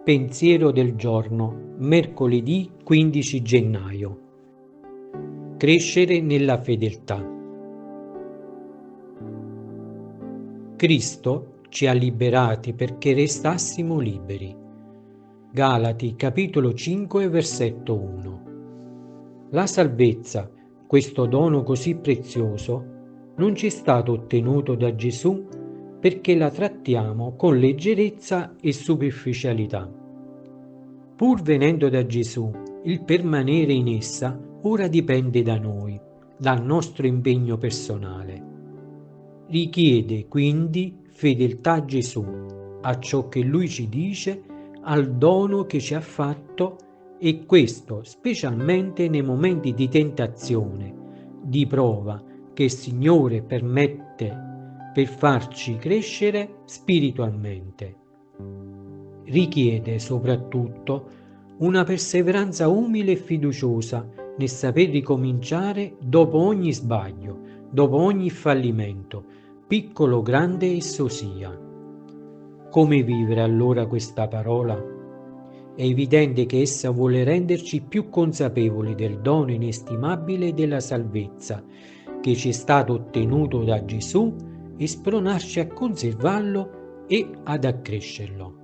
Pensiero del giorno, mercoledì 15 gennaio. Crescere nella fedeltà. Cristo ci ha liberati perché restassimo liberi. Galati capitolo 5 versetto 1. La salvezza, questo dono così prezioso, non ci è stato ottenuto da Gesù perché la trattiamo con leggerezza e superficialità. Pur venendo da Gesù, il permanere in essa ora dipende da noi, dal nostro impegno personale. Richiede quindi fedeltà a Gesù, a ciò che Lui ci dice, al dono che ci ha fatto, e questo specialmente nei momenti di tentazione, di prova che il Signore permette per farci crescere spiritualmente. Richiede soprattutto una perseveranza umile e fiduciosa nel saper ricominciare dopo ogni sbaglio, dopo ogni fallimento, piccolo, grande esso sia. Come vivere allora questa parola? È evidente che essa vuole renderci più consapevoli del dono inestimabile della salvezza che ci è stato ottenuto da Gesù e spronarci a conservarlo e ad accrescerlo.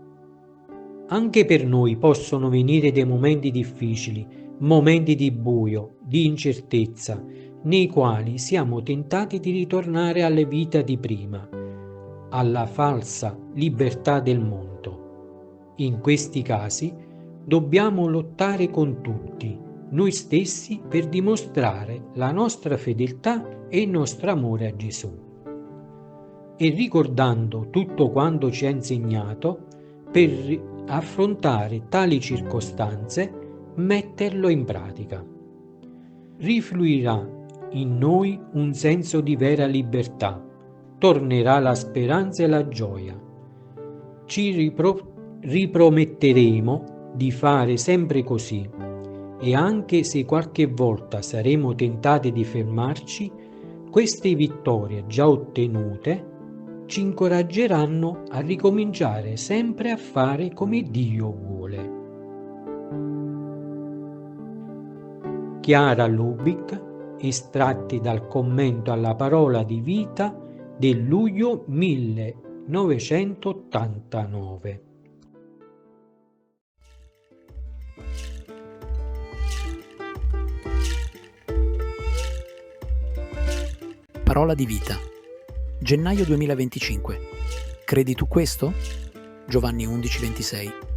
Anche per noi possono venire dei momenti difficili, momenti di buio, di incertezza, nei quali siamo tentati di ritornare alle vite di prima, alla falsa libertà del mondo. In questi casi dobbiamo lottare con tutti, noi stessi, per dimostrare la nostra fedeltà e il nostro amore a Gesù. E ricordando tutto quanto ci ha insegnato, per affrontare tali circostanze, metterlo in pratica. Rifluirà in noi un senso di vera libertà, tornerà la speranza e la gioia. Ci riprometteremo di fare sempre così, e anche se qualche volta saremo tentati di fermarci, queste vittorie già ottenute ci incoraggeranno a ricominciare sempre a fare come Dio vuole. Chiara Lubick, estratti dal commento alla parola di vita del luglio 1989. Parola di vita. Gennaio 2025. Credi tu questo? Giovanni 11:26.